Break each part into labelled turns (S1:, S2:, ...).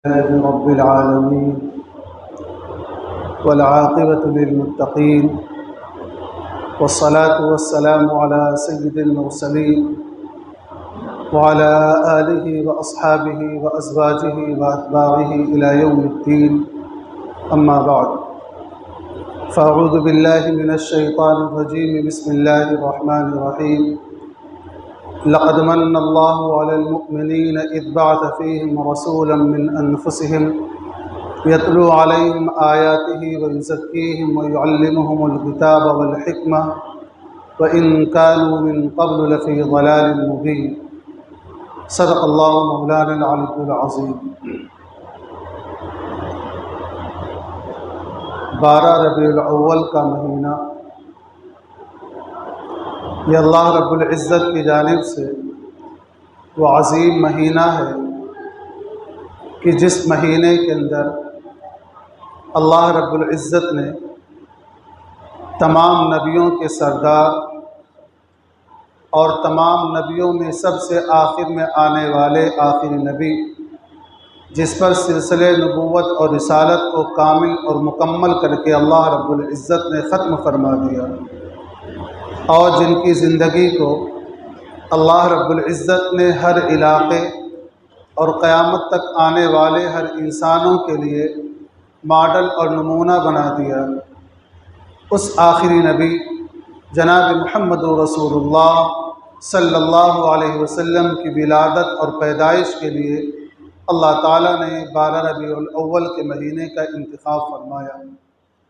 S1: لله رب العالمين والعاقبة للمتقين والصلاة والسلام على سيد المرسلين وعلى آله وأصحابه وأزواجه وأتباعه إلى يوم الدين. أما بعد، فأعوذ بالله من الشيطان الرجيم. بسم الله الرحمن الرحيم. لقد من الله على المؤمنين إذ بعث فيهم رسولا من أنفسهم يتلو عليهم آياته ويزكيهم ويعلمهم الكتاب والحكمة وإن كانوا من قبل لفي ضلال مبين. صدق اللہ مولانا العلی العظیم. 12 ربیع الاول کا مہینہ یہ اللہ رب العزت کی جانب سے وہ عظیم مہینہ ہے کہ جس مہینے کے اندر اللہ رب العزت نے تمام نبیوں کے سردار اور تمام نبیوں میں سب سے آخر میں آنے والے آخری نبی، جس پر سلسلے نبوت اور رسالت کو کامل اور مکمل کر کے اللہ رب العزت نے ختم فرما دیا، اور جن کی زندگی کو اللہ رب العزت نے ہر علاقے اور قیامت تک آنے والے ہر انسانوں کے لیے ماڈل اور نمونہ بنا دیا، اس آخری نبی جناب محمد رسول اللہ صلی اللہ علیہ وسلم کی ولادت اور پیدائش کے لیے اللہ تعالیٰ نے 12 ربیع الاول کے مہینے کا انتخاب فرمایا،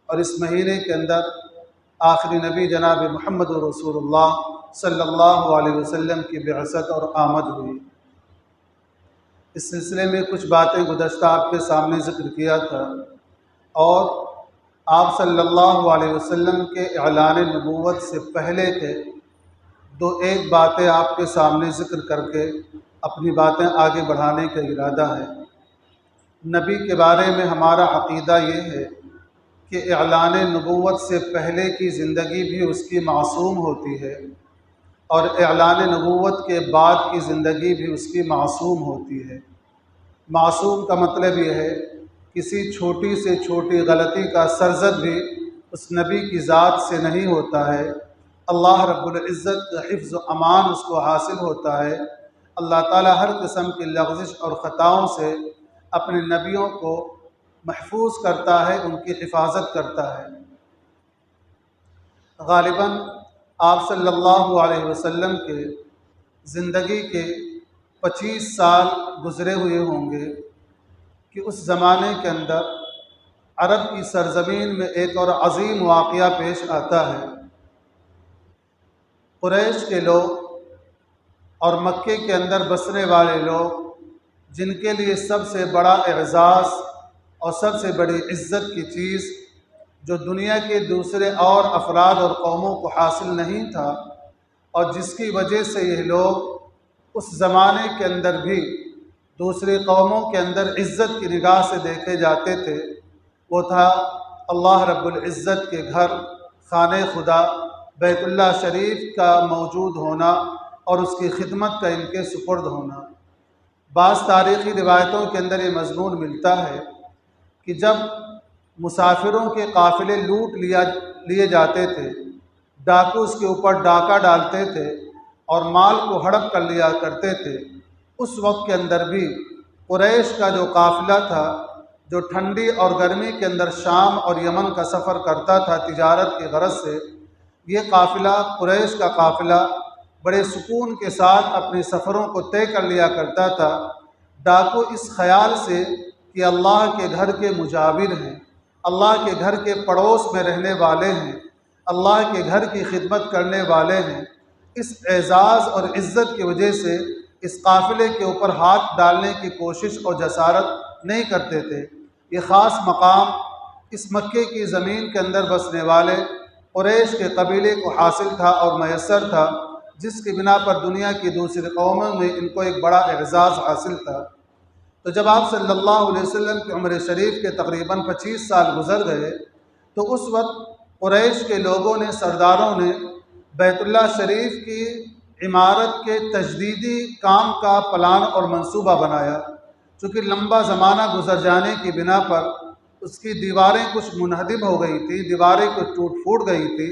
S1: اور اس مہینے کے اندر آخری نبی جناب محمد رسول اللہ صلی اللہ علیہ وسلم کی بعثت اور آمد ہوئی۔ اس سلسلے میں کچھ باتیں گزشتہ آپ کے سامنے ذکر کیا تھا، اور آپ صلی اللہ علیہ وسلم کے اعلان نبوت سے پہلے کے ایک باتیں آپ کے سامنے ذکر کر کے اپنی باتیں آگے بڑھانے کا ارادہ ہے۔ نبی کے بارے میں ہمارا عقیدہ یہ ہے کہ اعلان نبوت سے پہلے کی زندگی بھی اس کی معصوم ہوتی ہے، اور اعلان نبوت کے بعد کی زندگی بھی اس کی معصوم ہوتی ہے۔ معصوم کا مطلب یہ ہے کسی چھوٹی سے چھوٹی غلطی کا سرزد بھی اس نبی کی ذات سے نہیں ہوتا ہے، اللہ رب العزت کا حفظ و امان اس کو حاصل ہوتا ہے۔ اللہ تعالیٰ ہر قسم کی لغزش اور خطاؤں سے اپنے نبیوں کو محفوظ کرتا ہے، ان کی حفاظت کرتا ہے۔ غالباً آپ صلی اللہ علیہ وسلم کے زندگی کے 25 سال گزرے ہوئے ہوں گے کہ اس زمانے کے اندر عرب کی سرزمین میں ایک اور عظیم واقعہ پیش آتا ہے۔ قریش کے لوگ اور مکے کے اندر بسنے والے لوگ، جن کے لیے سب سے بڑا اعزاز اور سب سے بڑی عزت کی چیز جو دنیا کے دوسرے اور افراد اور قوموں کو حاصل نہیں تھا، اور جس کی وجہ سے یہ لوگ اس زمانے کے اندر بھی دوسری قوموں کے اندر عزت کی نگاہ سے دیکھے جاتے تھے، وہ تھا اللہ رب العزت کے گھر خانہ خدا بیت اللہ شریف کا موجود ہونا اور اس کی خدمت کا ان کے سپرد ہونا۔ بعض تاریخی روایتوں کے اندر یہ مضمون ملتا ہے کہ جب مسافروں کے قافلے لوٹ لیے جاتے تھے، ڈاکو اس کے اوپر ڈاکہ ڈالتے تھے اور مال کو ہڑپ کر لیا کرتے تھے، اس وقت کے اندر بھی قریش کا جو قافلہ تھا، جو ٹھنڈی اور گرمی کے اندر شام اور یمن کا سفر کرتا تھا تجارت کی غرض سے، یہ قافلہ قریش کا قافلہ بڑے سکون کے ساتھ اپنے سفروں کو طے کر لیا کرتا تھا۔ ڈاکو اس خیال سے کہ اللہ کے گھر کے مجاور ہیں، اللہ کے گھر کے پڑوس میں رہنے والے ہیں، اللہ کے گھر کی خدمت کرنے والے ہیں، اس اعزاز اور عزت کی وجہ سے اس قافلے کے اوپر ہاتھ ڈالنے کی کوشش اور جسارت نہیں کرتے تھے۔ یہ خاص مقام اس مکے کی زمین کے اندر بسنے والے قریش کے قبیلے کو حاصل تھا اور میسر تھا، جس کی بنا پر دنیا کی دوسری قوموں میں ان کو ایک بڑا اعزاز حاصل تھا۔ تو جب آپ صلی اللہ علیہ وسلم کی عمر شریف کے تقریباً 25 سال گزر گئے، تو اس وقت قریش کے لوگوں نے، سرداروں نے بیت اللہ شریف کی عمارت کے تجدیدی کام کا پلان اور منصوبہ بنایا، چونکہ لمبا زمانہ گزر جانے کی بنا پر اس کی دیواریں کچھ منہدم ہو گئی تھیں، دیواریں کچھ ٹوٹ پھوٹ گئی تھی،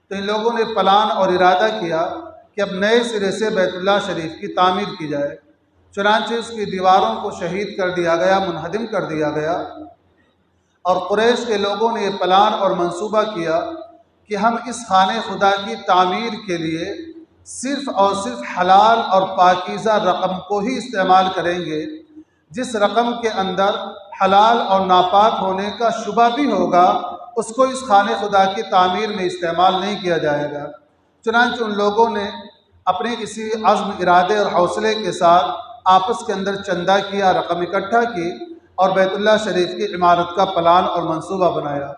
S1: تو ان لوگوں نے پلان اور ارادہ کیا کہ اب نئے سرے سے بیت اللہ شریف کی تعمیر کی جائے۔ چنانچہ اس کی دیواروں کو شہید کر دیا گیا، منہدم کر دیا گیا، اور قریش کے لوگوں نے یہ پلان اور منصوبہ کیا کہ ہم اس خانہ خدا کی تعمیر کے لیے صرف اور صرف حلال اور پاکیزہ رقم کو ہی استعمال کریں گے، جس رقم کے اندر حلال اور ناپاک ہونے کا شبہ بھی ہوگا اس کو اس خانہ خدا کی تعمیر میں استعمال نہیں کیا جائے گا۔ چنانچہ ان لوگوں نے اپنے اسی عزم، ارادے اور حوصلے کے ساتھ آپس کے اندر چندہ کیا، رقم اکٹھا کی اور بیت اللہ شریف کی عمارت کا پلان اور منصوبہ بنایا۔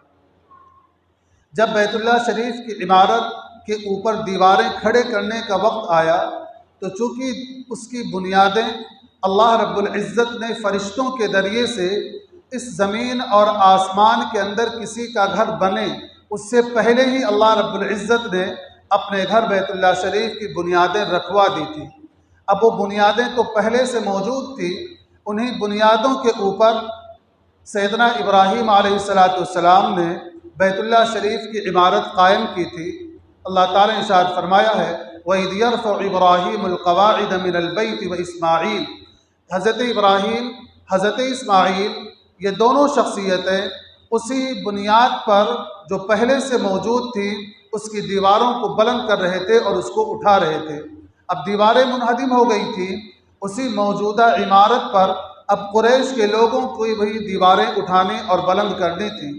S1: جب بیت اللہ شریف کی عمارت کے اوپر دیواریں کھڑے کرنے کا وقت آیا تو چونکہ اس کی بنیادیں اللہ رب العزت نے فرشتوں کے ذریعے سے اس زمین اور آسمان کے اندر کسی کا گھر بنے اس سے پہلے ہی اللہ رب العزت نے اپنے گھر بیت اللہ شریف کی بنیادیں رکھوا دی تھی۔ اب وہ بنیادیں تو پہلے سے موجود تھی، انہی بنیادوں کے اوپر سیدنا ابراہیم علیہ السلام نے بیت اللہ شریف کی عمارت قائم کی تھی۔ اللہ تعالیٰ نے ارشاد فرمایا ہے وَإِذْ يَرْفَعُ إِبْرَاهِيمُ الْقَوَاعِدَ مِنَ الْبَيْتِ وَإِسْمَاعِيلُ، حضرت ابراہیم، حضرت اسماعیل، یہ دونوں شخصیتیں اسی بنیاد پر جو پہلے سے موجود تھی اس کی دیواروں کو بلند کر رہے تھے اور اس کو اٹھا رہے تھے۔ اب دیواریں منہدم ہو گئی تھیں، اسی موجودہ عمارت پر اب قریش کے لوگوں کو وہی دیواریں اٹھانے اور بلند کرنی تھیں،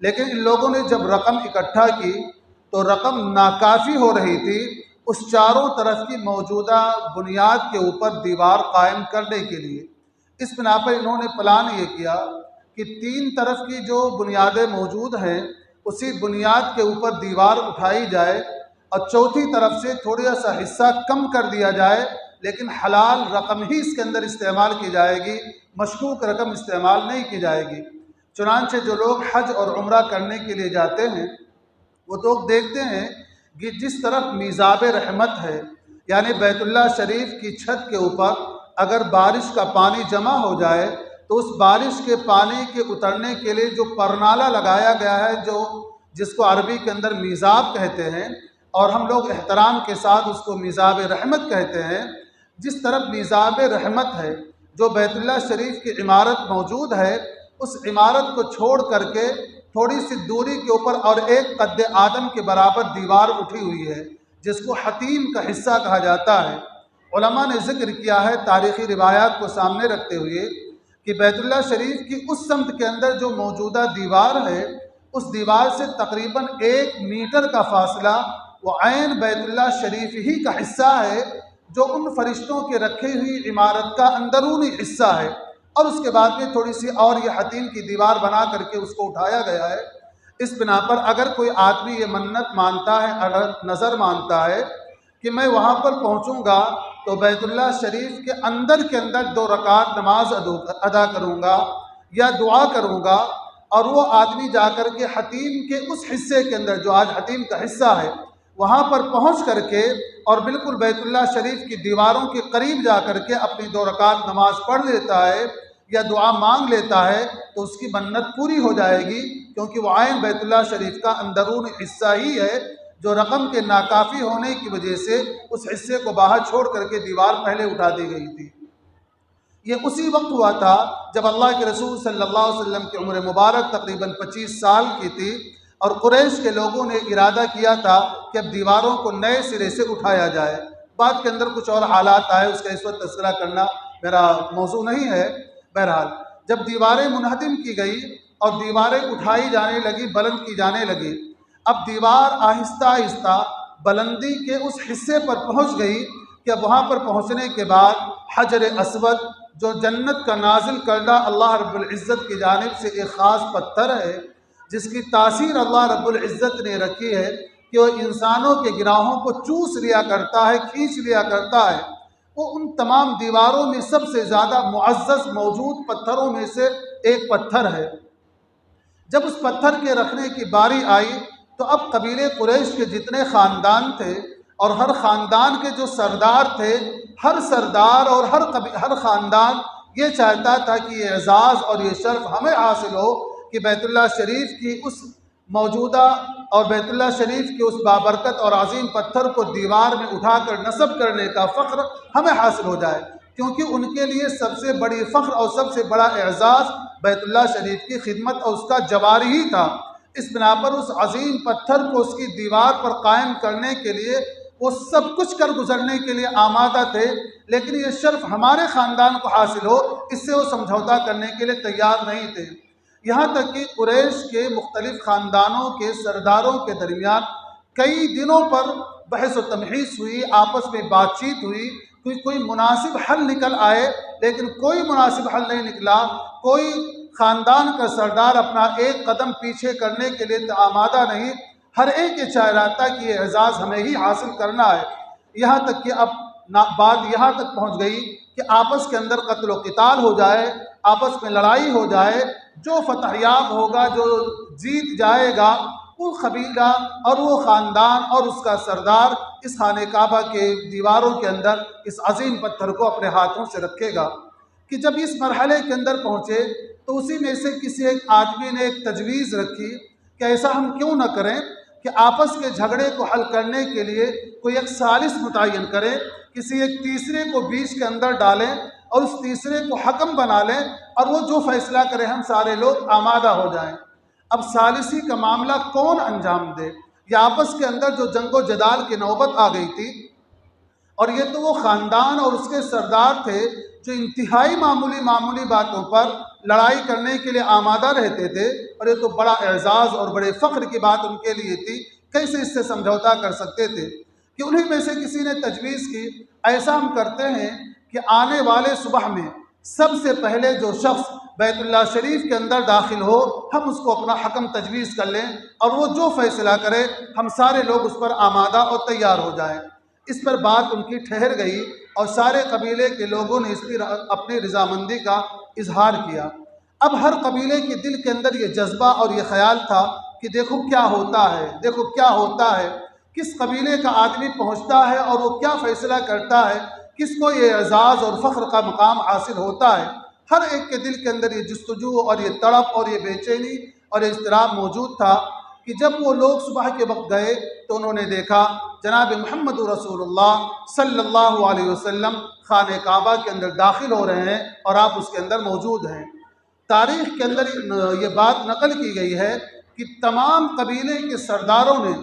S1: لیکن ان لوگوں نے جب رقم اکٹھا کی تو رقم ناکافی ہو رہی تھی اس چاروں طرف کی موجودہ بنیاد کے اوپر دیوار قائم کرنے کے لیے۔ اس بنا پر انہوں نے پلان یہ کیا کہ 3 طرف کی جو بنیادیں موجود ہیں اسی بنیاد کے اوپر دیوار اٹھائی جائے اور چوتھی طرف سے تھوڑا سا حصہ کم کر دیا جائے، لیکن حلال رقم ہی اس کے اندر استعمال کی جائے گی، مشکوک رقم استعمال نہیں کی جائے گی۔ چنانچہ جو لوگ حج اور عمرہ کرنے کے لیے جاتے ہیں وہ لوگ دیکھتے ہیں کہ جس طرف میزاب رحمت ہے، یعنی بیت اللہ شریف کی چھت کے اوپر اگر بارش کا پانی جمع ہو جائے تو اس بارش کے پانی کے اترنے کے لیے جو پرنالہ لگایا گیا ہے، جس کو عربی کے اندر میزاب کہتے ہیں اور ہم لوگ احترام کے ساتھ اس کو میزاب رحمت کہتے ہیں، جس طرف میزاب رحمت ہے جو بیت اللہ شریف کی عمارت موجود ہے، اس عمارت کو چھوڑ کر کے تھوڑی سی دوری کے اوپر اور ایک قد آدم کے برابر دیوار اٹھی ہوئی ہے جس کو حتیم کا حصہ کہا جاتا ہے۔ علماء نے ذکر کیا ہے تاریخی روایات کو سامنے رکھتے ہوئے کہ بیت اللہ شریف کی اس سمت کے اندر جو موجودہ دیوار ہے اس دیوار سے تقریباً 1 میٹر کا فاصلہ وہ عین بیت اللہ شریف ہی کا حصہ ہے جو ان فرشتوں کے رکھی ہوئی عمارت کا اندرونی حصہ ہے، اور اس کے بعد میں تھوڑی سی اور یہ حتیم کی دیوار بنا کر کے اس کو اٹھایا گیا ہے۔ اس بنا پر اگر کوئی آدمی یہ منت مانتا ہے، اگر نظر مانتا ہے کہ میں وہاں پر پہنچوں گا تو بیت اللہ شریف کے اندر 2 رکعت نماز ادا کروں گا یا دعا کروں گا، اور وہ آدمی جا کر کے حتیم کے اس حصے کے اندر جو آج حتیم کا حصہ ہے وہاں پر پہنچ کر کے اور بالکل بیت اللہ شریف کی دیواروں کے قریب جا کر کے اپنی 2 رکعت نماز پڑھ لیتا ہے یا دعا مانگ لیتا ہے تو اس کی منت پوری ہو جائے گی، کیونکہ وہ عین بیت اللہ شریف کا اندرون حصہ ہی ہے جو رقم کے ناکافی ہونے کی وجہ سے اس حصے کو باہر چھوڑ کر کے دیوار پہلے اٹھا دی گئی تھی۔ یہ اسی وقت ہوا تھا جب اللہ کے رسول صلی اللہ علیہ وسلم کی عمر مبارک تقریباً 25 سال کی تھی اور قریش کے لوگوں نے ارادہ کیا تھا کہ اب دیواروں کو نئے سرے سے اٹھایا جائے۔ بعد کے اندر کچھ اور حالات آئے، اس کا اس وقت تذکرہ کرنا میرا موضوع نہیں ہے۔ بہرحال جب دیواریں منہدم کی گئی اور دیواریں اٹھائی جانے لگی، بلند کی جانے لگی، اب دیوار آہستہ آہستہ بلندی کے اس حصے پر پہنچ گئی کہ اب وہاں پر پہنچنے کے بعد حجر اسود جو جنت کا نازل کردہ اللہ رب العزت کی جانب سے ایک خاص پتھر ہے جس کی تاثیر اللہ رب العزت نے رکھی ہے کہ وہ انسانوں کے گناہوں کو چوس لیا کرتا ہے، کھینچ لیا کرتا ہے، وہ ان تمام دیواروں میں سب سے زیادہ معزز موجود پتھروں میں سے ایک پتھر ہے۔ جب اس پتھر کے رکھنے کی باری آئی تو اب قبیلے قریش کے جتنے خاندان تھے اور ہر خاندان کے جو سردار تھے، ہر سردار اور ہر خاندان یہ چاہتا تھا کہ یہ اعزاز اور یہ شرف ہمیں حاصل ہو کہ بیت اللہ شریف کی اس موجودہ اور بیت اللہ شریف کے اس بابرکت اور عظیم پتھر کو دیوار میں اٹھا کر نصب کرنے کا فخر ہمیں حاصل ہو جائے، کیونکہ ان کے لیے سب سے بڑی فخر اور سب سے بڑا اعزاز بیت اللہ شریف کی خدمت اور اس کا جواری ہی تھا۔ اس بنا پر اس عظیم پتھر کو اس کی دیوار پر قائم کرنے کے لیے وہ سب کچھ کر گزرنے کے لیے آمادہ تھے، لیکن یہ شرف ہمارے خاندان کو حاصل ہو اس سے وہ سمجھوتا کرنے کے لیے تیار نہیں تھے۔ یہاں تک کہ قریش کے مختلف خاندانوں کے سرداروں کے درمیان کئی دنوں پر بحث و تمحیص ہوئی، آپس میں بات چیت ہوئی، کوئی مناسب حل نکل آئے، لیکن کوئی مناسب حل نہیں نکلا۔ کوئی خاندان کا سردار اپنا ایک قدم پیچھے کرنے کے لیے آمادہ نہیں، ہر ایک یہ چاہ رہا تھا کہ یہ اعزاز ہمیں ہی حاصل کرنا ہے۔ یہاں تک کہ اب بات یہاں تک پہنچ گئی کہ آپس کے اندر قتل و قتال ہو جائے، آپس میں لڑائی ہو جائے، جو فتح یاب ہوگا، جو جیت جائے گا، وہ قبیلہ اور وہ خاندان اور اس کا سردار اس خانہ کعبہ کے دیواروں کے اندر اس عظیم پتھر کو اپنے ہاتھوں سے رکھے گا۔ کہ جب اس مرحلے کے اندر پہنچے تو اسی میں سے کسی ایک آدمی نے ایک تجویز رکھی کہ ایسا ہم کیوں نہ کریں کہ آپس کے جھگڑے کو حل کرنے کے لیے کوئی ایک ثالث متعین کریں، کسی ایک تیسرے کو بیچ کے اندر ڈالیں اور اس تیسرے کو حکم بنا لیں، اور وہ جو فیصلہ کرے ہم سارے لوگ آمادہ ہو جائیں۔ اب ثالثی کا معاملہ کون انجام دے؟ یہ آپس کے اندر جو جنگ و جدال کی نوبت آ گئی تھی، اور یہ تو وہ خاندان اور اس کے سردار تھے جو انتہائی معمولی باتوں پر لڑائی کرنے کے لیے آمادہ رہتے تھے، اور یہ تو بڑا اعزاز اور بڑے فخر کی بات ان کے لیے تھی، کیسے اس سے سمجھوتا کر سکتے تھے؟ کہ انہیں میں سے کسی نے تجویز کی، ایسا ہم کرتے ہیں کہ آنے والے صبح میں سب سے پہلے جو شخص بیت اللہ شریف کے اندر داخل ہو، ہم اس کو اپنا حکم تجویز کر لیں، اور وہ جو فیصلہ کرے ہم سارے لوگ اس پر آمادہ اور تیار ہو جائیں۔ اس پر بات ان کی ٹھہر گئی اور سارے قبیلے کے لوگوں نے اس کی اپنی رضامندی کا اظہار کیا۔ اب ہر قبیلے کے دل کے اندر یہ جذبہ اور یہ خیال تھا کہ دیکھو کیا ہوتا ہے، دیکھو کیا ہوتا ہے، کس قبیلے کا آدمی پہنچتا ہے اور وہ کیا فیصلہ کرتا ہے، کس کو یہ اعزاز اور فخر کا مقام حاصل ہوتا ہے۔ ہر ایک کے دل کے اندر یہ جستجو اور یہ تڑپ اور یہ بے چینی اور یہ اضطراب موجود تھا کہ جب وہ لوگ صبح کے وقت گئے تو انہوں نے دیکھا جناب محمد رسول اللہ صلی اللہ علیہ وسلم خانہ کعبہ کے اندر داخل ہو رہے ہیں اور آپ اس کے اندر موجود ہیں۔ تاریخ کے اندر یہ بات نقل کی گئی ہے کہ تمام قبیلے کے سرداروں نے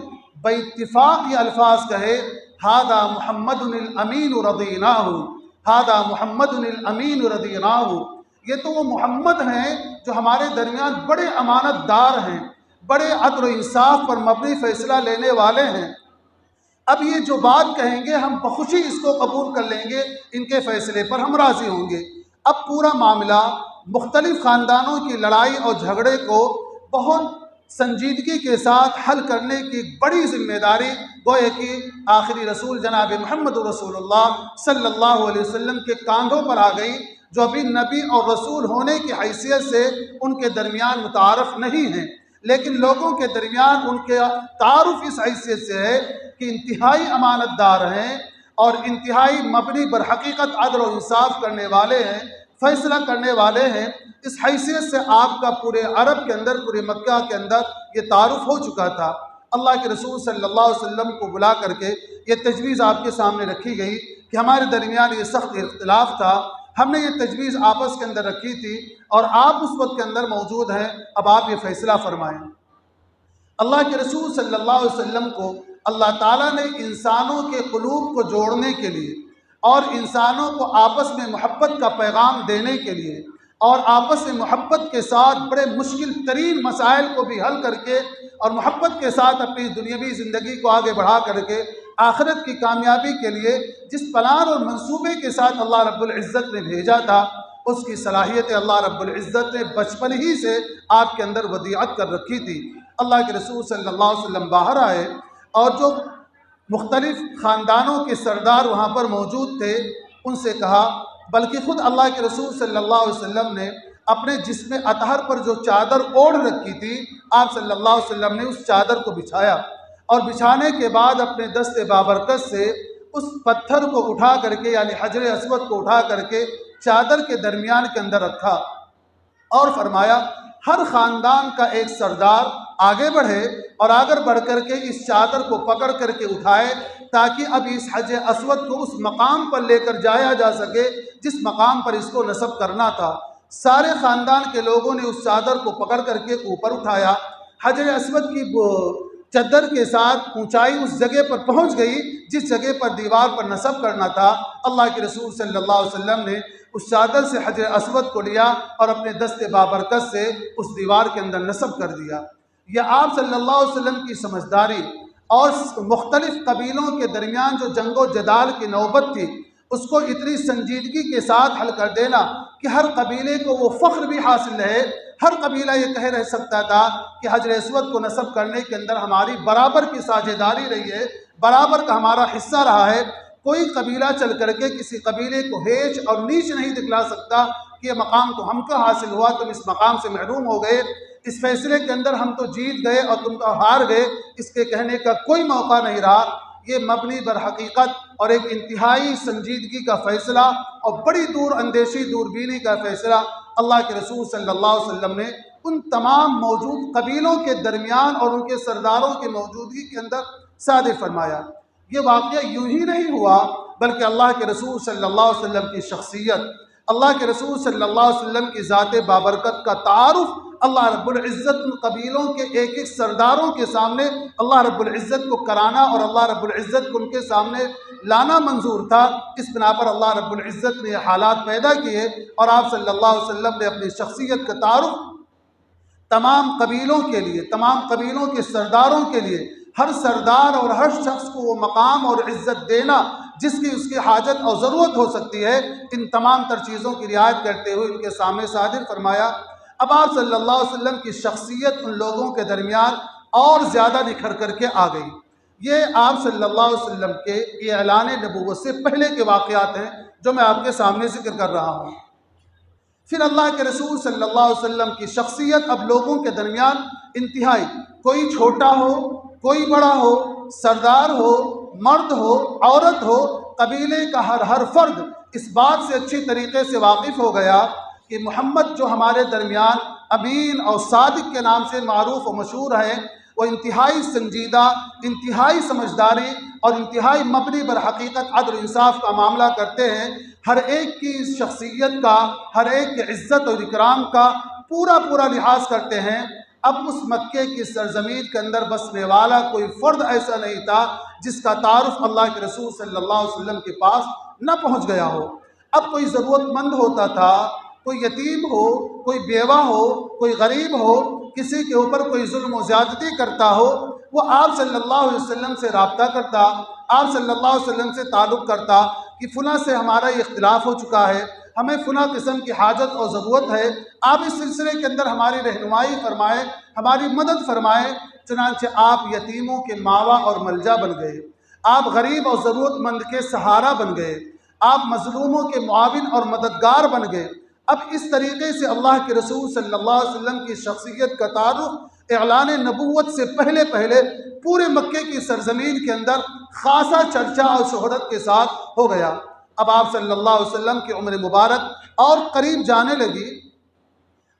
S1: بے اتفاق یہ الفاظ کہے، ہذا محمد الامین رضیناہ، ہذا محمد الامین رضیناہ، یہ تو وہ محمد ہیں جو ہمارے درمیان بڑے امانت دار ہیں، بڑے عدل و انصاف پر مبنی فیصلہ لینے والے ہیں۔ اب یہ جو بات کہیں گے ہم بخوشی اس کو قبول کر لیں گے، ان کے فیصلے پر ہم راضی ہوں گے۔ اب پورا معاملہ مختلف خاندانوں کی لڑائی اور جھگڑے کو بہت سنجیدگی کے ساتھ حل کرنے کی بڑی ذمہ داری گویا کہ آخری رسول جناب محمد رسول اللہ صلی اللہ علیہ وسلم کے کاندھوں پر آ گئی، جو ابھی نبی اور رسول ہونے کی حیثیت سے ان کے درمیان متعارف نہیں ہیں، لیکن لوگوں کے درمیان ان کے تعارف اس حیثیت سے ہے کہ انتہائی امانت دار ہیں اور انتہائی مبنی بر حقیقت عدل و انصاف کرنے والے ہیں، فیصلہ کرنے والے ہیں۔ اس حیثیت سے آپ کا پورے عرب کے اندر، پورے مکہ کے اندر یہ تعارف ہو چکا تھا۔ اللہ کے رسول صلی اللہ علیہ وسلم کو بلا کر کے یہ تجویز آپ کے سامنے رکھی گئی کہ ہمارے درمیان یہ سخت اختلاف تھا، ہم نے یہ تجویز آپس کے اندر رکھی تھی اور آپ اس وقت کے اندر موجود ہیں، اب آپ یہ فیصلہ فرمائیں۔ اللہ کے رسول صلی اللہ علیہ وسلم کو اللہ تعالیٰ نے انسانوں کے قلوب کو جوڑنے کے لیے اور انسانوں کو آپس میں محبت کا پیغام دینے کے لیے اور آپس میں محبت کے ساتھ بڑے مشکل ترین مسائل کو بھی حل کر کے اور محبت کے ساتھ اپنی دنیاوی زندگی کو آگے بڑھا کر کے آخرت کی کامیابی کے لیے جس پلان اور منصوبے کے ساتھ اللہ رب العزت نے بھیجا تھا، اس کی صلاحیت اللہ رب العزت نے بچپن ہی سے آپ کے اندر ودیعت کر رکھی تھی۔ اللہ کے رسول صلی اللہ علیہ وسلم باہر آئے اور جو مختلف خاندانوں کے سردار وہاں پر موجود تھے ان سے کہا، بلکہ خود اللہ کے رسول صلی اللہ علیہ وسلم نے اپنے جسم اطہر پر جو چادر اوڑھ رکھی تھی، آپ صلی اللہ علیہ وسلم نے اس چادر کو بچھایا اور بچھانے کے بعد اپنے دست بابرکت سے اس پتھر کو اٹھا کر کے یعنی حجر اسود کو اٹھا کر کے چادر کے درمیان کے اندر رکھا اور فرمایا ہر خاندان کا ایک سردار آگے بڑھے اور آگے بڑھ کر کے اس چادر کو پکڑ کر کے اٹھائے تاکہ اب اس حج اسود کو اس مقام پر لے کر جایا جا سکے جس مقام پر اس کو نصب کرنا تھا۔ سارے خاندان کے لوگوں نے اس چادر کو پکڑ کر کے اوپر اٹھایا، حجر اسود کی چادر کے ساتھ اونچائی اس جگہ پر پہنچ گئی جس جگہ پر دیوار پر نصب کرنا تھا۔ اللہ کے رسول صلی اللہ علیہ وسلم نے اس چادر سے حجر اسود کو لیا اور اپنے دست بابرکت سے اس دیوار کے اندر نصب کر دیا۔ یہ آپ صلی اللہ علیہ وسلم کی سمجھداری اور مختلف قبیلوں کے درمیان جو جنگ و جدال کی نوبت تھی اس کو اتنی سنجیدگی کے ساتھ حل کر دینا کہ ہر قبیلے کو وہ فخر بھی حاصل رہے، ہر قبیلہ یہ کہہ رہ سکتا تھا کہ حجر اسود کو نصب کرنے کے اندر ہماری برابر کی ساجھیداری رہی ہے، برابر کا ہمارا حصہ رہا ہے۔ کوئی قبیلہ چل کر کے کسی قبیلے کو ہیچ اور نیچ نہیں دکھلا سکتا کہ یہ مقام تو ہم کو حاصل ہوا، تم اس مقام سے محروم ہو گئے، اس فیصلے کے اندر ہم تو جیت گئے اور تم تو ہار گئے، اس کے کہنے کا کوئی موقع نہیں رہا۔ یہ مبنی بر حقیقت اور ایک انتہائی سنجیدگی کا فیصلہ اور بڑی دور اندیشی دوربینی کا فیصلہ اللہ کے رسول صلی اللہ علیہ وسلم نے ان تمام موجود قبیلوں کے درمیان اور ان کے سرداروں کی موجودگی کے اندر صادر فرمایا۔ یہ واقعہ یوں ہی نہیں ہوا بلکہ اللہ کے رسول صلی اللہ علیہ وسلم کی شخصیت، اللہ کے رسول صلی اللہ علیہ وسلم کی ذات بابرکت کا تعارف اللہ رب العزت ان قبیلوں کے ایک ایک سرداروں کے سامنے اللہ رب العزت کو کرانا اور اللہ رب العزت کو ان کے سامنے لانا منظور تھا۔ اس بنا پر اللہ رب العزت نے یہ حالات پیدا کیے اور آپ صلی اللہ علیہ وسلم نے اپنی شخصیت کا تعارف تمام قبیلوں کے لیے، تمام قبیلوں کے سرداروں کے لیے، ہر سردار اور ہر شخص کو وہ مقام اور عزت دینا جس کی اس کی حاجت اور ضرورت ہو سکتی ہے، ان تمام تر چیزوں کی رعایت کرتے ہوئے ان کے سامنے صادر فرمایا۔ اب آپ صلی اللہ علیہ وسلم کی شخصیت ان لوگوں کے درمیان اور زیادہ نکھر کر کے آ گئی۔ یہ آپ صلی اللہ علیہ وسلم کے اعلان نبوت سے پہلے کے واقعات ہیں جو میں آپ کے سامنے ذکر کر رہا ہوں۔ پھر اللہ کے رسول صلی اللہ علیہ وسلم کی شخصیت اب لوگوں کے درمیان انتہائی، کوئی چھوٹا ہو کوئی بڑا ہو، سردار ہو مرد ہو عورت ہو، قبیلے کا ہر فرد اس بات سے اچھی طریقے سے واقف ہو گیا کہ محمد جو ہمارے درمیان امین اور صادق کے نام سے معروف و مشہور ہیں، وہ انتہائی سنجیدہ، انتہائی سمجھداری اور انتہائی مبنی بر حقیقت عدل و انصاف کا معاملہ کرتے ہیں۔ ہر ایک کی شخصیت کا، ہر ایک کی عزت اور اکرام کا پورا لحاظ کرتے ہیں۔ اب اس مکے کی سرزمین کے اندر بسنے والا کوئی فرد ایسا نہیں تھا جس کا تعارف اللہ کے رسول صلی اللہ علیہ وسلم کے پاس نہ پہنچ گیا ہو۔ اب کوئی ضرورت مند ہوتا تھا، کوئی یتیم ہو، کوئی بیوہ ہو، کوئی غریب ہو، کسی کے اوپر کوئی ظلم و زیادتی کرتا ہو، وہ آپ صلی اللہ علیہ وسلم سے رابطہ کرتا، آپ صلی اللہ علیہ وسلم سے تعلق کرتا کہ فلاں سے ہمارا یہ اختلاف ہو چکا ہے، ہمیں فلاں قسم کی حاجت اور ضرورت ہے، آپ اس سلسلے کے اندر ہماری رہنمائی فرمائیں، ہماری مدد فرمائیں۔ چنانچہ آپ یتیموں کے ماوا اور ملجا بن گئے، آپ غریب اور ضرورت مند کے سہارا بن گئے، آپ مظلوموں کے معاون اور مددگار بن گئے۔ اب اس طریقے سے اللہ کے رسول صلی اللہ علیہ وسلم کی شخصیت کا تعارف اعلان نبوت سے پہلے پورے مکے کی سرزمین کے اندر خاصا چرچا اور شہرت کے ساتھ ہو گیا۔ اب آپ صلی اللہ علیہ وسلم کی عمر مبارک اور قریب جانے لگی۔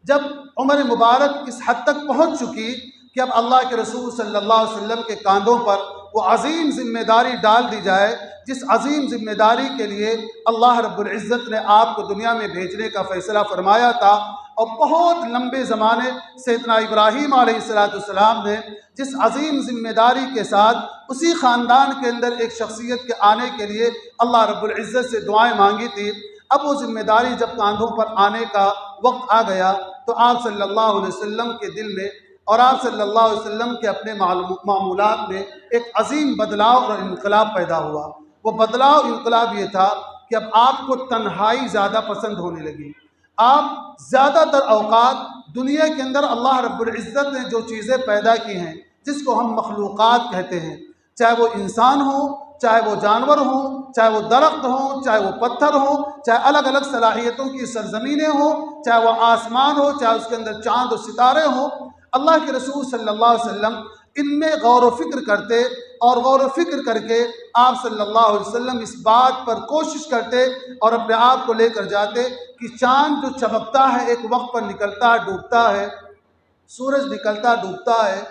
S1: جب عمر مبارک اس حد تک پہنچ چکی کہ اب اللہ کے رسول صلی اللہ علیہ وسلم کے کاندھوں پر وہ عظیم ذمہ داری ڈال دی جائے جس عظیم ذمہ داری کے لیے اللہ رب العزت نے آپ کو دنیا میں بھیجنے کا فیصلہ فرمایا تھا، اور بہت لمبے زمانے سیدنا ابراہیم علیہ السلام نے جس عظیم ذمہ داری کے ساتھ اسی خاندان کے اندر ایک شخصیت کے آنے کے لیے اللہ رب العزت سے دعائیں مانگی تھی، اب وہ ذمہ داری جب کاندھوں پر آنے کا وقت آ گیا تو آپ صلی اللہ علیہ وسلم کے دل میں اور آپ صلی اللہ علیہ وسلم کے اپنے معمولات میں ایک عظیم بدلاؤ اور انقلاب پیدا ہوا۔ وہ بدلاؤ انقلاب یہ تھا کہ اب آپ کو تنہائی زیادہ پسند ہونے لگی۔ آپ زیادہ تر اوقات دنیا کے اندر اللہ رب العزت نے جو چیزیں پیدا کی ہیں جس کو ہم مخلوقات کہتے ہیں، چاہے وہ انسان ہوں، چاہے وہ جانور ہوں، چاہے وہ درخت ہوں، چاہے وہ پتھر ہوں، چاہے الگ الگ صلاحیتوں کی سرزمینیں ہوں، چاہے وہ آسمان ہو، چاہے اس کے اندر چاند و ستارے ہوں، اللہ کے رسول صلی اللہ علیہ وسلم ان میں غور و فکر کرتے اور غور و فکر کر کے آپ صلی اللہ علیہ وسلم اس بات پر کوشش کرتے اور اپنے آپ کو لے کر جاتے کہ چاند جو چمکتا ہے ایک وقت پر نکلتا ہے ڈوبتا ہے، سورج نکلتا ڈوبتا ہے،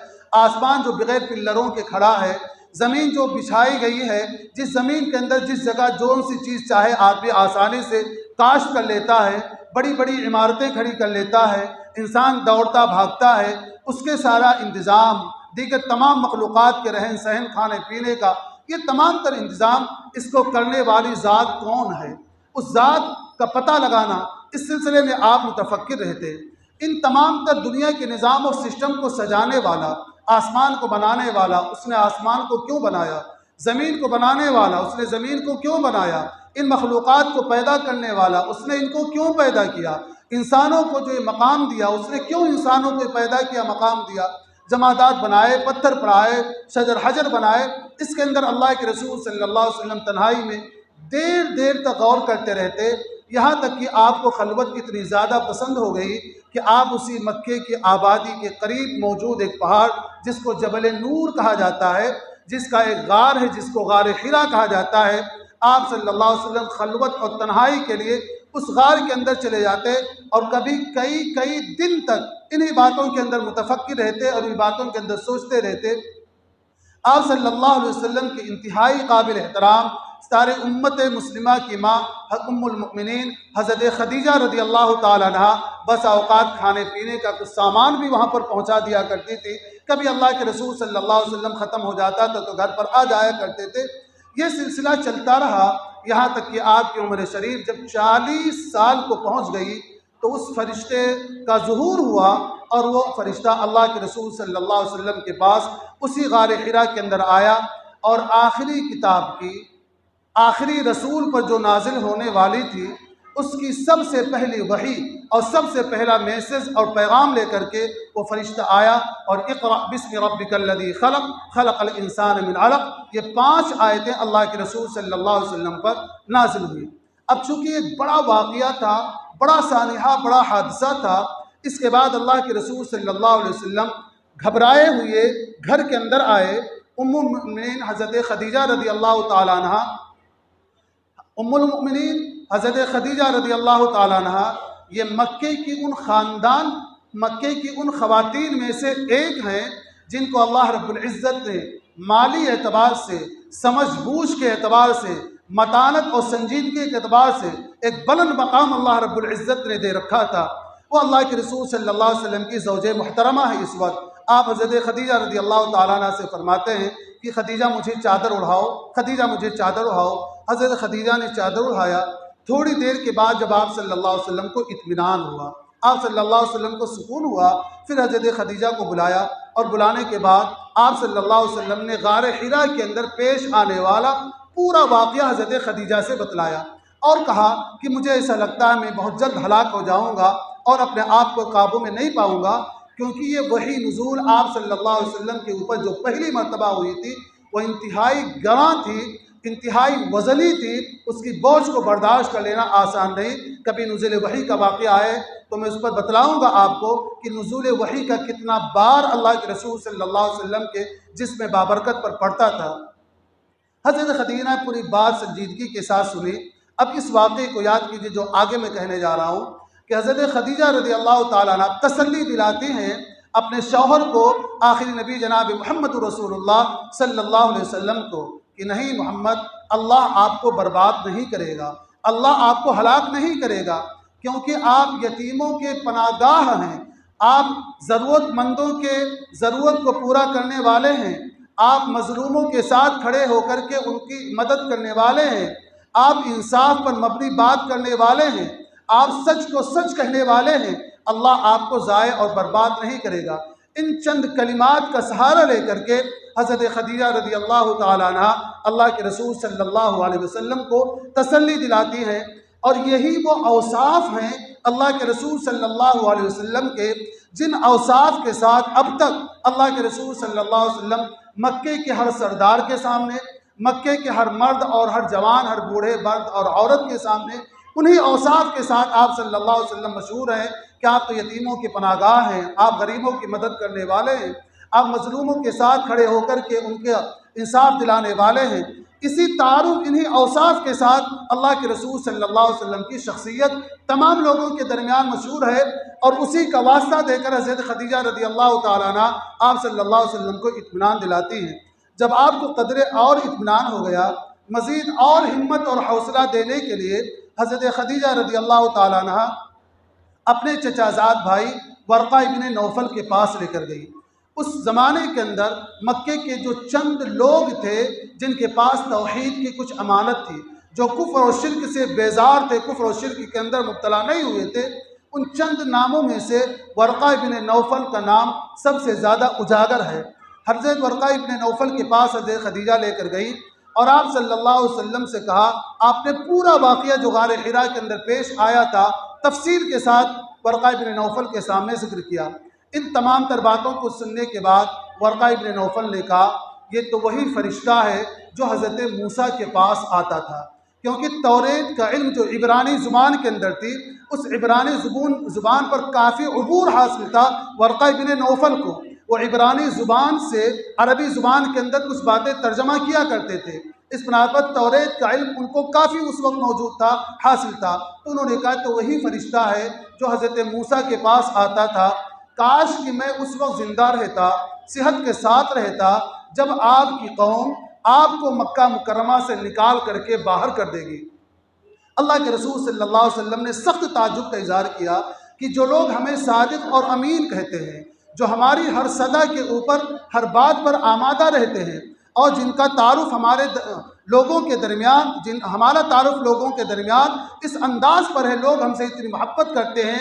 S1: آسمان جو بغیر پلروں کے کھڑا ہے، زمین جو بچھائی گئی ہے، جس زمین کے اندر جس جگہ جون سی چیز چاہے آدمی آسانی سے کاشت کر لیتا ہے، بڑی بڑی عمارتیں کھڑی کر لیتا ہے، انسان دوڑتا بھاگتا ہے، اس کے سارا انتظام، دیگر تمام مخلوقات کے رہن سہن، کھانے پینے کا، یہ تمام تر انتظام اس کو کرنے والی ذات کون ہے، اس ذات کا پتہ لگانا، اس سلسلے میں آپ متفکر رہتے۔ ان تمام تر دنیا کے نظام اور سسٹم کو سجانے والا، آسمان کو بنانے والا، اس نے آسمان کو کیوں بنایا؟ زمین کو بنانے والا، اس نے زمین کو کیوں بنایا؟ ان مخلوقات کو پیدا کرنے والا، اس نے ان کو کیوں پیدا کیا؟ انسانوں کو جو مقام دیا، اس نے کیوں انسانوں کو پیدا کیا، مقام دیا؟ جمادات بنائے، پتھر پڑھائے، شجر حجر بنائے، اس کے اندر اللہ کے رسول صلی اللہ علیہ وسلم تنہائی میں دیر دیر تک غور کرتے رہتے، یہاں تک کہ آپ کو خلوت اتنی زیادہ پسند ہو گئی کہ آپ اسی مکے کی آبادی کے قریب موجود ایک پہاڑ جس کو جبل نور کہا جاتا ہے، جس کا ایک غار ہے جس کو غار حرا کہا جاتا ہے، آپ صلی اللہ علیہ وسلم خلوت اور تنہائی کے لیے اس غار کے اندر چلے جاتے اور کبھی کئی دن تک انہی باتوں کے اندر متفکر رہتے اور ان باتوں کے اندر سوچتے رہتے۔ آپ صلی اللہ علیہ وسلم کی انتہائی قابل احترام سارے امت مسلمہ کی ماں ام المؤمنین حضرت خدیجہ رضی اللہ تعالیٰ عنہ بس اوقات کھانے پینے کا کچھ سامان بھی وہاں پر پہنچا دیا کرتی تھی، کبھی اللہ کے رسول صلی اللہ علیہ وسلم ختم ہو جاتا تھا تو گھر پر آ جایا کرتے تھے۔ یہ سلسلہ چلتا رہا یہاں تک کہ آپ کی عمر شریف جب 40 سال کو پہنچ گئی تو اس فرشتے کا ظہور ہوا اور وہ فرشتہ اللہ کے رسول صلی اللہ علیہ وسلم کے پاس اسی غار حرا کے اندر آیا اور آخری کتاب کی، آخری رسول پر جو نازل ہونے والی تھی اس کی سب سے پہلی وحی اور سب سے پہلا میسج اور پیغام لے کر کے وہ فرشتہ آیا اور اقرأ بسم ربک الذی خلق خلق الانسان من علق، یہ 5 آیتیں اللہ کے رسول صلی اللہ علیہ وسلم پر نازل ہوئی۔ اب چونکہ ایک بڑا واقعہ تھا، بڑا سانحہ، بڑا حادثہ تھا، اس کے بعد اللہ کے رسول صلی اللہ علیہ وسلم گھبرائے ہوئے گھر کے اندر آئے۔ ام المؤمنین حضرت خدیجہ رضی اللہ تعالیٰ عنہ، ام المؤمنین حضرت خدیجہ رضی اللہ تعالیٰ عنہ یہ مکے کی ان خواتین میں سے ایک ہیں جن کو اللہ رب العزت نے مالی اعتبار سے، سمجھ بوجھ کے اعتبار سے، متانت اور سنجیدگی کے اعتبار سے ایک بلند مقام اللہ رب العزت نے دے رکھا تھا۔ وہ اللہ کے رسول صلی اللہ علیہ وسلم کی زوج محترمہ ہے۔ اس وقت آپ حضرت خدیجہ رضی اللہ تعالیٰ عنہ سے فرماتے ہیں کہ خدیجہ مجھے چادر اڑھاؤ، خدیجہ مجھے چادر اڑھاؤ۔ حضرت خدیجہ نے چادر اڑھایا۔ تھوڑی دیر کے بعد جب آپ صلی اللہ علیہ وسلم کو اطمینان ہوا، آپ صلی اللہ علیہ وسلم کو سکون ہوا، پھر حضرت خدیجہ کو بلایا اور بلانے کے بعد آپ صلی اللہ علیہ وسلم نے غار حرا کے اندر پیش آنے والا پورا واقعہ حضرت خدیجہ سے بتلایا اور کہا کہ مجھے ایسا لگتا ہے میں بہت جلد ہلاک ہو جاؤں گا اور اپنے آپ کو قابو میں نہیں پاؤں گا، کیونکہ یہ وحی نزول آپ صلی اللہ علیہ وسلم کے اوپر جو پہلی مرتبہ ہوئی تھی وہ انتہائی گراں تھی، انتہائی وزنی تھی، اس کی بوجھ کو برداشت کر لینا آسان نہیں۔ کبھی نزول وحی کا واقعہ آئے تو میں اس پر بتلاؤں گا آپ کو کہ نزول وحی کا کتنا بار اللہ کے رسول صلی اللہ علیہ وسلم کے جسم بابرکت پر پڑتا تھا۔ حضرت خدیجہ نے پوری بات سنجیدگی کے ساتھ سنی۔ اب اس واقعے کو یاد کیجیے جو آگے میں کہنے جا رہا ہوں کہ حضرت خدیجہ رضی اللہ تعالیٰ عنہ تسلی دلاتی ہیں اپنے شوہر کو، آخری نبی جناب محمد رسول اللہ صلی اللہ علیہ وسلم کو، کہ نہیں محمد، اللہ آپ کو برباد نہیں کرے گا، اللہ آپ کو ہلاک نہیں کرے گا، کیونکہ آپ یتیموں کے پناہ گاہ ہیں، آپ ضرورت مندوں کے ضرورت کو پورا کرنے والے ہیں، آپ مظلوموں کے ساتھ کھڑے ہو کر کے ان کی مدد کرنے والے ہیں، آپ انصاف پر مبنی بات کرنے والے ہیں، آپ سچ کو سچ کہنے والے ہیں، اللہ آپ کو ضائع اور برباد نہیں کرے گا۔ ان چند کلمات کا سہارا لے کر کے حضرت خدیجہ رضی اللہ تعالیٰ عنہ اللہ کے رسول صلی اللہ علیہ وسلم کو تسلی دلاتی ہیں، اور یہی وہ اوصاف ہیں اللہ کے رسول صلی اللہ علیہ وسلم کے جن اوصاف کے ساتھ اب تک اللہ کے رسول صلی اللہ علیہ وسلم مکے کے ہر سردار کے سامنے، مکے کے ہر مرد اور ہر جوان، ہر بوڑھے مرد اور عورت کے سامنے انہی اوصاف کے ساتھ آپ صلی اللہ علیہ وسلم مشہور ہیں کہ آپ تو یتیموں کے پناہ گاہ ہیں، آپ غریبوں کی مدد کرنے والے ہیں، آپ مظلوموں کے ساتھ کھڑے ہو کر کے ان کے انصاف دلانے والے ہیں۔ اسی تعارف انہی اوصاف کے ساتھ اللہ کے رسول صلی اللہ علیہ وسلم کی شخصیت تمام لوگوں کے درمیان مشہور ہے، اور اسی کا واسطہ دے کر حضرت خدیجہ رضی اللہ تعالیٰ عنہ آپ صلی اللہ علیہ وسلم کو اطمینان دلاتی ہیں۔ جب آپ کو قدر اور اطمینان ہو گیا، مزید اور ہمت اور حوصلہ دینے کے لیے حضرت خدیجہ رضی اللہ تعالیٰ عنہ اپنے چچا زاد بھائی ورقہ ابن نوفل کے پاس لے کر گئی۔ اس زمانے کے اندر مکے کے جو چند لوگ تھے جن کے پاس توحید کی کچھ امانت تھی، جو کفر و شرک سے بیزار تھے، کفر و شرک کے اندر مبتلا نہیں ہوئے تھے، ان چند ناموں میں سے ورقہ ابن نوفل کا نام سب سے زیادہ اجاگر ہے۔ حضرت ورقہ ابن نوفل کے پاس حضرت خدیجہ لے کر گئی اور آپ صلی اللہ علیہ وسلم سے کہا، آپ نے پورا واقعہ جو غار حرا کے اندر پیش آیا تھا تفصیل کے ساتھ ورقہ ابن نوفل کے سامنے ذکر کیا۔ ان تمام تر باتوں کو سننے کے بعد ورقہ ابن نوفل نے کہا، یہ تو وہی فرشتہ ہے جو حضرت موسیٰ کے پاس آتا تھا، کیونکہ توریت کا علم جو عبرانی زبان کے اندر تھی، اس عبرانی زبان پر کافی عبور حاصل تھا ورقہ ابن نوفل کو۔ وہ عبرانی زبان سے عربی زبان کے اندر کچھ باتیں ترجمہ کیا کرتے تھے، اس بنا پر توریت کا علم ان کو کافی اس وقت موجود تھا، حاصل تھا۔ تو انہوں نے کہا تو وہی فرشتہ ہے جو حضرت موسیٰ کے پاس آتا تھا، کاش کہ میں اس وقت زندہ رہتا، صحت کے ساتھ رہتا جب آپ کی قوم آپ کو مکہ مکرمہ سے نکال کر کے باہر کر دے گی۔ اللہ کے رسول صلی اللہ علیہ وسلم نے سخت تعجب کا اظہار کیا کہ جو لوگ ہمیں صادق اور امین کہتے ہیں، جو ہماری ہر صدا کے اوپر ہر بات پر آمادہ رہتے ہیں، اور جن کا تعارف ہمارے لوگوں کے درمیان ہمارا تعارف لوگوں کے درمیان اس انداز پر ہے، لوگ ہم سے اتنی محبت کرتے ہیں،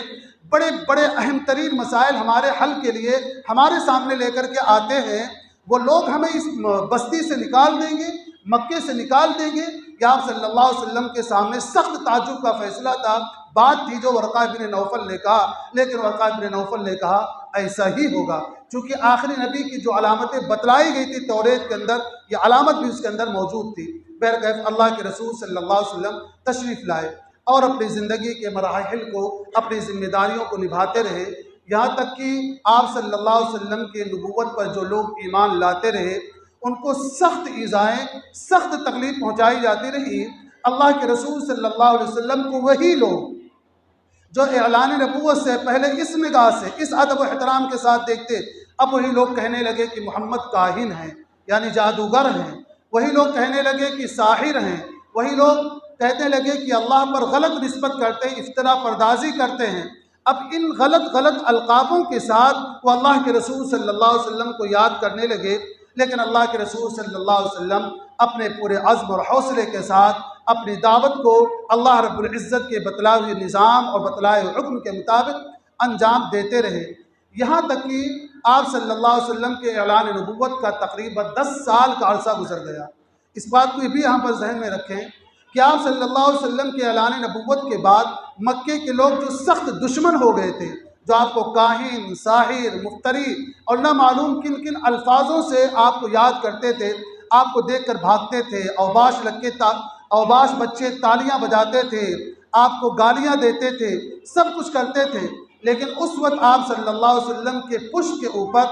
S1: بڑے بڑے اہم ترین مسائل ہمارے حل کے لیے ہمارے سامنے لے کر کے آتے ہیں، وہ لوگ ہمیں اس بستی سے نکال دیں گے، مکے سے نکال دیں گے۔ کہ آپ صلی اللہ علیہ وسلم کے سامنے سخت تعجب کا فیصلہ تھا، بات تھی جو ورقہ ابن نوفل نے کہا، لیکن ورقہ ابن نوفل نے کہا ایسا ہی ہوگا، چونکہ آخری نبی کی جو علامتیں بتلائی گئی تھی توریت کے اندر، یہ علامت بھی اس کے اندر موجود تھی۔ بہرکیف اللہ کے رسول صلی اللہ علیہ وسلم تشریف لائے اور اپنی زندگی کے مراحل کو، اپنی ذمہ داریوں کو نبھاتے رہے، یہاں تک کہ آپ صلی اللہ علیہ وسلم کے نبوت پر جو لوگ ایمان لاتے رہے ان کو سخت ایذائیں، سخت تکلیف پہنچائی جاتی رہی۔ اللہ کے رسول صلی اللہ علیہ وسلم کو وہی لوگ جو اعلان نبوت سے پہلے اس نگاہ سے، اس ادب و احترام کے ساتھ دیکھتے، اب وہی لوگ کہنے لگے کہ محمد کاہن ہیں، یعنی جادوگر ہیں، وہی لوگ کہنے لگے کہ ساحر ہیں، وہی لوگ کہنے لگے کہ اللہ پر غلط نسبت کرتے ہیں، افترا پردازی کرتے ہیں۔ اب ان غلط القابوں کے ساتھ وہ اللہ کے رسول صلی اللہ علیہ وسلم کو یاد کرنے لگے، لیکن اللہ کے رسول صلی اللہ علیہ وسلم اپنے پورے عزم اور حوصلے کے ساتھ اپنی دعوت کو اللہ رب العزت کے بتلائے ہوئے نظام اور بتلائے ہوئے حکم کے مطابق انجام دیتے رہے، یہاں تک کہ آپ صلی اللہ علیہ وسلم کے اعلان نبوت کا تقریباً 10 سال کا عرصہ گزر گیا۔ اس بات کو بھی یہاں پر ذہن میں رکھیں کہ آپ صلی اللہ علیہ وسلم کے اعلان نبوت کے بعد مکے کے لوگ جو سخت دشمن ہو گئے تھے، جو آپ کو کاہن، ساحر، مفتری اور نہ معلوم کن کن الفاظوں سے آپ کو یاد کرتے تھے، آپ کو دیکھ کر بھاگتے تھے، اوباش بچے تالیاں بجاتے تھے، آپ کو گالیاں دیتے تھے، سب کچھ کرتے تھے، لیکن اس وقت آپ صلی اللہ علیہ وسلم کے پشت کے اوپر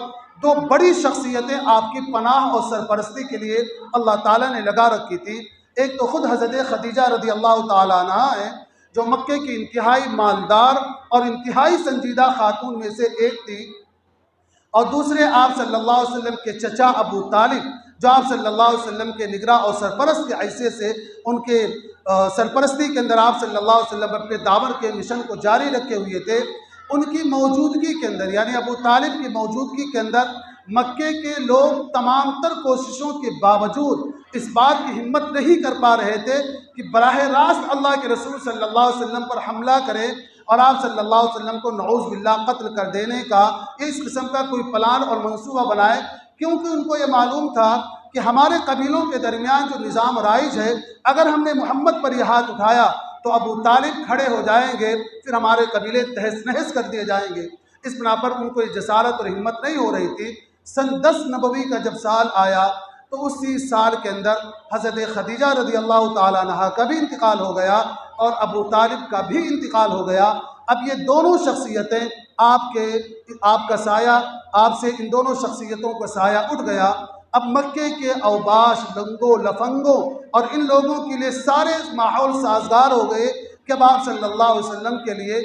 S1: دو بڑی شخصیتیں آپ کی پناہ اور سرپرستی کے لیے اللہ تعالیٰ نے لگا رکھی تھی۔ ایک تو خود حضرت خدیجہ رضی اللہ تعالیٰ عنہ ہیں، جو مکے کی انتہائی مالدار اور انتہائی سنجیدہ خاتون میں سے ایک تھی، اور دوسرے آپ صلی اللہ علیہ وسلم کے چچا ابو طالب، جو آپ صلی اللہ علیہ وسلم کے نگراں اور سرپرست کے حیثیت سے ان کے سرپرستی کے اندر آپ صلی اللہ علیہ وسلم اپنے دعوت کے مشن کو جاری رکھے ہوئے تھے۔ ان کی موجودگی کے اندر، یعنی ابو طالب کی موجودگی کے اندر، مکے کے لوگ تمام تر کوششوں کے باوجود اس بات کی ہمت نہیں کر پا رہے تھے کہ براہ راست اللہ کے رسول صلی اللہ علیہ وسلم پر حملہ کرے اور آپ صلی اللہ علیہ وسلم کو نعوذ باللہ قتل کر دینے کا، اس قسم کا کوئی پلان اور منصوبہ بنائے، کیونکہ ان کو یہ معلوم تھا کہ ہمارے قبیلوں کے درمیان جو نظام رائج ہے، اگر ہم نے محمد پر یہ ہاتھ اٹھایا تو ابو طالب کھڑے ہو جائیں گے، پھر ہمارے قبیلے تہس نہس کر دیے جائیں گے۔ اس بنا پر ان کو یہ جسارت اور ہمت نہیں ہو رہی تھی۔ سن 10 نبوی کا جب سال آیا تو اسی سال کے اندر حضرت خدیجہ رضی اللہ تعالیٰ عنہ کا بھی انتقال ہو گیا اور ابو طالب کا بھی انتقال ہو گیا۔ اب یہ دونوں شخصیتیں آپ کا سایہ، آپ سے ان دونوں شخصیتوں کا سایہ اٹھ گیا۔ اب مکے کے اوباش، لنگوں، لفنگوں اور ان لوگوں کے لیے سارے ماحول سازگار ہو گئے کہ اب آپ صلی اللہ علیہ وسلم کے لیے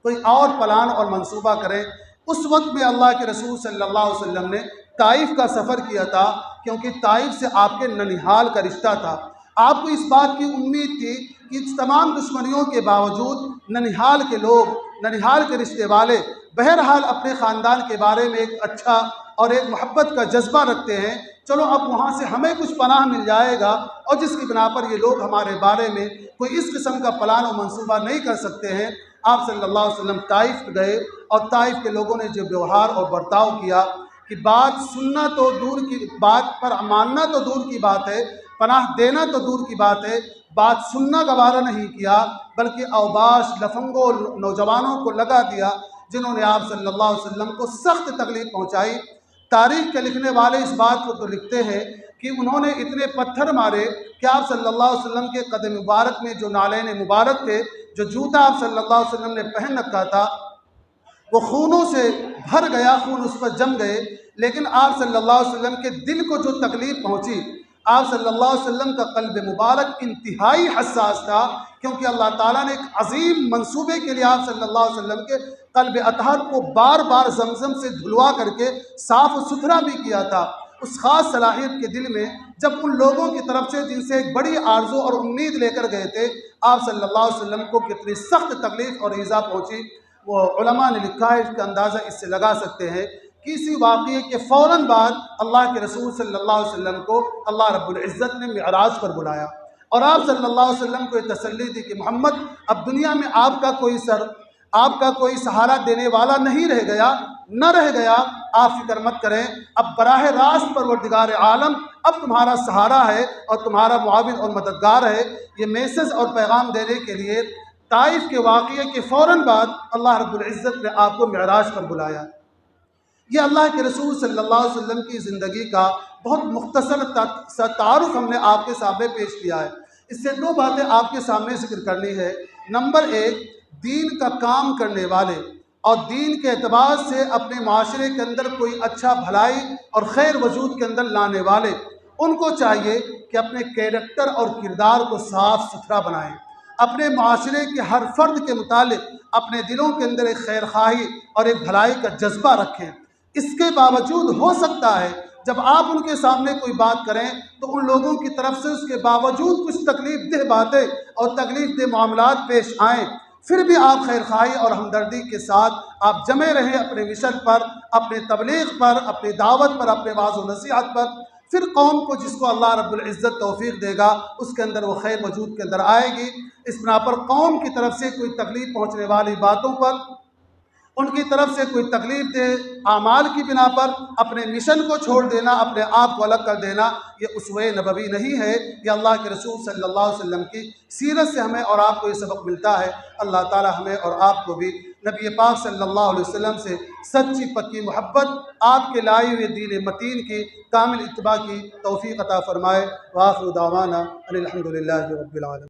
S1: کوئی اور پلان اور منصوبہ کریں۔ اس وقت میں اللہ کے رسول صلی اللہ علیہ وسلم نے طائف کا سفر کیا تھا، کیونکہ طائف سے آپ کے ننیحال کا رشتہ تھا۔ آپ کو اس بات کی امید تھی کہ اس تمام دشمنیوں کے باوجود ننیحال کے لوگ، ننیحال کے رشتے والے بہرحال اپنے خاندان کے بارے میں ایک اچھا اور ایک محبت کا جذبہ رکھتے ہیں، چلو اب وہاں سے ہمیں کچھ پناہ مل جائے گا، اور جس کی بنا پر یہ لوگ ہمارے بارے میں کوئی اس قسم کا پلان و منصوبہ نہیں کر سکتے ہیں۔ آپ صلی اللہ علیہ وسلم طائف گئے، اور طائف کے لوگوں نے جو ویوہار اور برتاؤ کیا کہ بات سننا تو دور کی بات پر ماننا تو دور کی بات ہے، پناہ دینا تو دور کی بات ہے، بات سننا گوارا نہیں کیا، بلکہ اوباش، لفنگوں نوجوانوں کو لگا دیا، جنہوں نے آپ صلی اللہ علیہ وسلم کو سخت تکلیف پہنچائی۔ تاریخ کے لکھنے والے اس بات کو تو لکھتے ہیں کہ انہوں نے اتنے پتھر مارے کہ آپ صلی اللہ علیہ وسلم کے قدم مبارک میں جو نالین مبارک تھے، جو جوتا آپ صلی اللہ علیہ وسلم نے پہن رکھا تھا، وہ خونوں سے بھر گیا، خون اس پر جم گئے۔ لیکن آپ صلی اللہ علیہ وسلم کے دل کو جو تکلیف پہنچی، آپ صلی اللہ علیہ وسلم کا قلب مبارک انتہائی حساس تھا، کیونکہ اللہ تعالیٰ نے ایک عظیم منصوبے کے لیے آپ صلی اللہ علیہ وسلم کے قلب اطہر کو بار بار زمزم سے دھلوا کر کے صاف و ستھرا بھی کیا تھا۔ اس خاص صلاحیت کے دل میں جب ان لوگوں کی طرف سے جن سے ایک بڑی آرزو اور امید لے کر گئے تھے، آپ صلی اللہ علیہ وسلم کو کتنی سخت تکلیف اور ایذا پہنچی، وہ علماء نے لکھا ہے، اس کا اندازہ اس سے لگا سکتے ہیں کہ اسی واقعے کے فوراً بعد اللہ کے رسول صلی اللہ علیہ وسلم کو اللہ رب العزت نے معراج پر بلایا، اور آپ صلی اللہ علیہ وسلم کو یہ تسلی دی کہ محمد، اب دنیا میں آپ کا کوئی سہارا دینے والا نہیں رہ گیا، نہ رہ گیا، آپ فکر مت کریں، اب براہ راست پروردگار عالم اب تمہارا سہارا ہے اور تمہارا معاون اور مددگار ہے۔ یہ میسج اور پیغام دینے کے لیے طائف کے واقعے کے فوراً بعد اللہ رب العزت نے آپ کو معراج پر بلایا۔ یہ اللہ کے رسول صلی اللہ علیہ وسلم کی زندگی کا بہت مختصر سا تعارف ہم نے آپ کے سامنے پیش کیا ہے۔ اس سے دو باتیں آپ کے سامنے ذکر کرنی ہے۔ نمبر ایک، دین کا کام کرنے والے اور دین کے اعتبار سے اپنے معاشرے کے اندر کوئی اچھا بھلائی اور خیر وجود کے اندر لانے والے، ان کو چاہیے کہ اپنے کیریکٹر اور کردار کو صاف ستھرا بنائیں، اپنے معاشرے کے ہر فرد کے متعلق اپنے دلوں کے اندر ایک خیر خواہی اور ایک بھلائی کا جذبہ رکھیں۔ اس کے باوجود ہو سکتا ہے جب آپ ان کے سامنے کوئی بات کریں تو ان لوگوں کی طرف سے اس کے باوجود کچھ تکلیف دہ باتیں اور تکلیف دہ معاملات پیش آئیں، پھر بھی آپ خیر خواہی اور ہمدردی کے ساتھ آپ جمے رہیں اپنے مشن پر، اپنے تبلیغ پر، اپنی دعوت پر، اپنے واعظ و نصیحت پر۔ پھر قوم کو، جس کو اللہ رب العزت توفیق دے گا، اس کے اندر وہ خیر وجود کے اندر آئے گی۔ اس بنا پر قوم کی طرف سے کوئی تکلیف پہنچنے والی باتوں پر، ان کی طرف سے کوئی تکلیف دہ اعمال کی بنا پر اپنے مشن کو چھوڑ دینا، اپنے آپ کو الگ کر دینا، یہ اسوہ نبوی نہیں ہے۔ یہ اللہ کے رسول صلی اللہ علیہ وسلم کی سیرت سے ہمیں اور آپ کو یہ سبق ملتا ہے۔ اللہ تعالی ہمیں اور آپ کو بھی نبی پاک صلی اللہ علیہ وسلم سے سچی پکی محبت، آپ کے لائے ہوئے دین متین کی کامل اتباع کی توفیق عطا فرمائے۔ وآخر دعوانا ان الحمد للہ رب العالمین۔